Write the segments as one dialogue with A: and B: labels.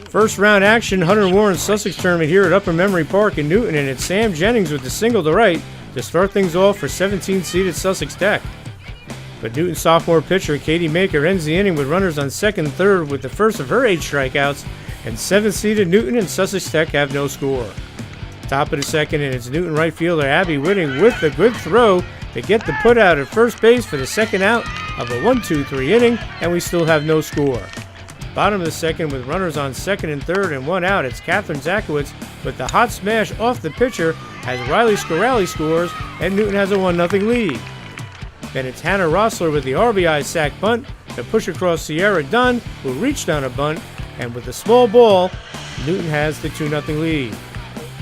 A: First round action, Hunter Warren Sussex tournament here at Upper Memory Park in Newton, and it's Sam Jennings with the single to right to start things off for 17th-seeded Sussex Tech. But Newton sophomore pitcher Katie Maker ends the inning with runners on second and third with the first of her 8 strikeouts, and 7th-seeded Newton and Sussex Tech have no score. Top of the second, and it's Newton right fielder Abby Whitting with the good throw to get the put out at first base for the second out of a 1-2-3 inning, and we still have no score. Bottom of the second with runners on second and third and 1 out, it's Kathryn Szatkiewicz with the hot smash off the pitcher as Riley Scarelli scores, and Newton has a 1-0 lead. Then it's Hannah Rossler with the RBI sac bunt to push across Sierra Dunn, who reached on a bunt, and with a small ball, Newton has the 2-0 lead.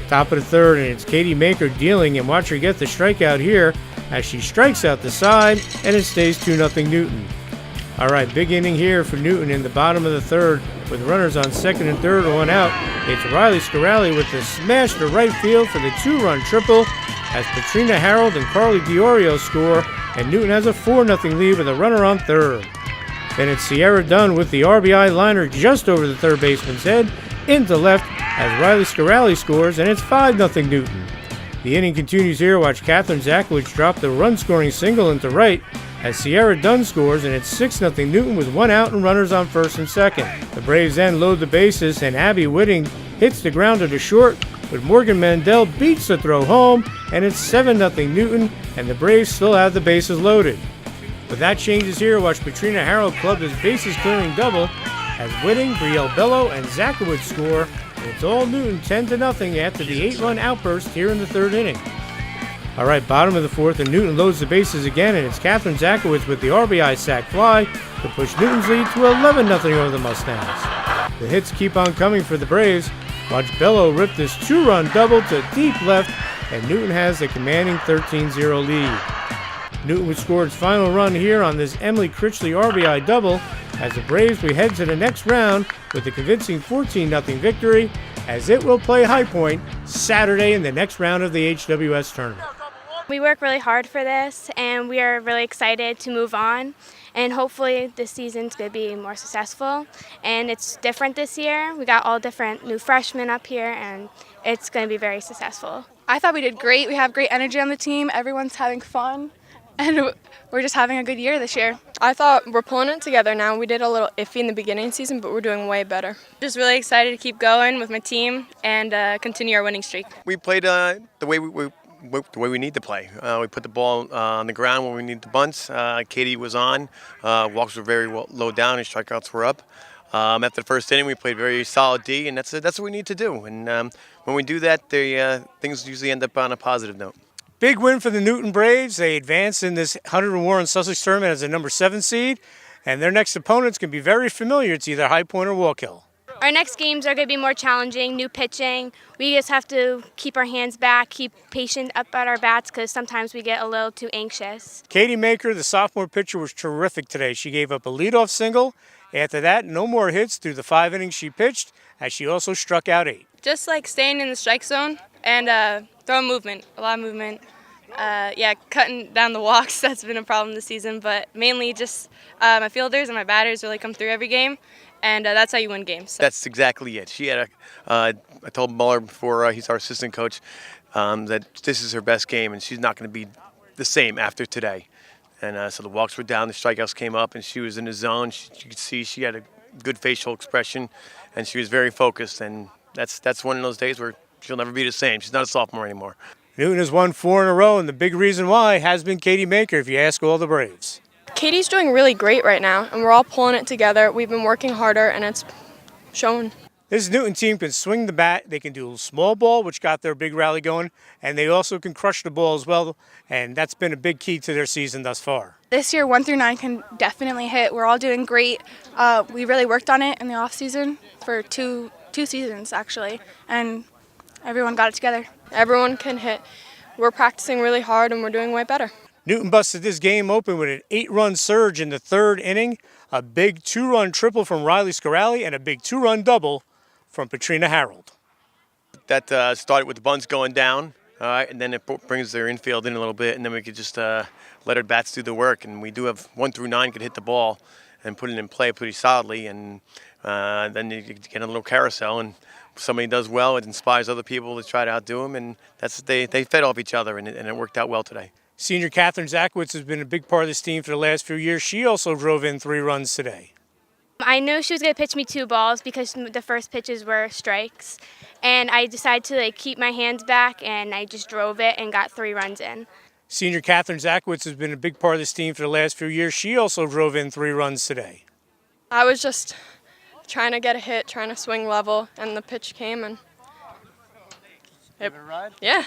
A: Top of the third, and it's Katie Maker dealing, and watch her get the strikeout here as she strikes out the side, and it stays 2-0 Newton. All right, big inning here for Newton in the bottom of the third with runners on second and third and 1 out. It's Riley Scarelli with the smash to right field for the 2-run triple as Petrina, Herold, and Carly Diorio score, and Newton has a 4-0 lead with a runner on third. Then it's Sierra Dunn with the RBI liner just over the third baseman's head into left as Riley Scarelli scores, and it's 5-0 Newton. The inning continues here. Watch Kathryn Szatkiewicz drop the run-scoring single into right as Sierra Dunn scores, and it's 6-0 Newton with 1 out and runners on first and second. The Braves then load the bases, and Abby Whitting hits the grounder to short, but Morgan Mandel beats the throw home, and it's 7-0 Newton, and the Braves still have the bases loaded. But that changes here. Watch Petrina Herold club his bases-clearing double as Whitting, Brielle Bello, and Szatkiewicz score, and it's all Newton 10-0 after the 8-run outburst here in the third inning. All right, bottom of the fourth, and Newton loads the bases again, and it's Kathryn Szatkiewicz with the RBI sac fly to push Newton's lead to 11-0 over the Mustangs. The hits keep on coming for the Braves. Watch Bello rip this 2-run double to deep left, and Newton has the commanding 13-0 lead. Newton would score its final run here on this Emily Critchley RBI double as the Braves will head to the next round with a convincing 14-0 victory, as it will play High Point Saturday in the next round of the HWS tournament.
B: We work really hard for this, and we are really excited to move on, and hopefully this season's going to be more successful. And it's different this year. We got all different new freshmen up here, and it's going to be very successful.
C: I thought we did great. We have great energy on the team. Everyone's having fun, and we're just having a good year this year.
D: I thought we're pulling it together now. We did a little iffy in the beginning of the season, but we're doing way better.
E: Just really excited to keep going with my team and continue our winning streak.
F: We played the way we need to play. We put the ball on the ground when we need the bunts. Katie was on. Walks were very low down and strikeouts were up. After the first inning, we played very solid D, and that's what we need to do. And when we do that, things usually end up on a positive note.
A: Big win for the Newton Braves. They advance in this Hunter Warren Sussex tournament as a number 7 seed, and their next opponents can be very familiar. It's either High Point or Wallkill.
B: Our next games are going to be more challenging, new pitching. We just have to keep our hands back, keep patient up at our bats because sometimes we get a little too anxious.
A: Katie Maker, the sophomore pitcher, was terrific today. She gave up a leadoff single. After that, no more hits through the 5 innings she pitched, as she also struck out 8.
E: Just like staying in the strike zone and throwing movement, a lot of movement. Cutting down the walks, that's been a problem this season, but mainly just my fielders and my batters really come through every game, and that's how you win games. So.
F: That's exactly it. She had I told Muller before, he's our assistant coach, that this is her best game, and she's not going to be the same after today. And so the walks were down, the strikeouts came up, and she was in the zone. You could see she had a good facial expression, and she was very focused, and that's one of those days where she'll never be the same. She's not a sophomore anymore.
A: Newton has won 4 in a row, and the big reason why has been Katie Maker, if you ask all the Braves.
D: Katie's doing really great right now, and we're all pulling it together. We've been working harder, and it's shown.
A: This Newton team can swing the bat. They can do a small ball, which got their big rally going, and they also can crush the ball as well, and that's been a big key to their season thus far.
C: This year, 1 through 9 can definitely hit. We're all doing great. We really worked on it in the off season for two seasons, actually, and everyone got it together.
D: Everyone can hit. We're practicing really hard, and we're doing way better.
A: Newton busted this game open with an 8-run surge in the third inning, a big 2-run triple from Riley Scarelli, and a big 2-run double from Petrina Herold.
F: That started with the bunts going down, and then it brings their infield in a little bit, and then we could just let our bats do the work. And we do have 1 through 9 could hit the ball and put it in play pretty solidly, and then you get a little carousel, and somebody does well, it inspires other people to try to outdo them, and they fed off each other, and it worked out well today.
A: Senior Kathryn Szatkiewicz has been a big part of this team for the last few years. She also drove in 3 runs today.
B: I knew she was going to pitch me 2 balls because the first pitches were strikes, and I decided to keep my hands back, and I just drove it and got 3 runs in.
A: Senior Kathryn Szatkiewicz has been a big part of this team for the last few years. She also drove in 3 runs today.
D: I was just trying to get a hit, trying to swing level, and the pitch came and
F: Give it a ride?
D: yeah.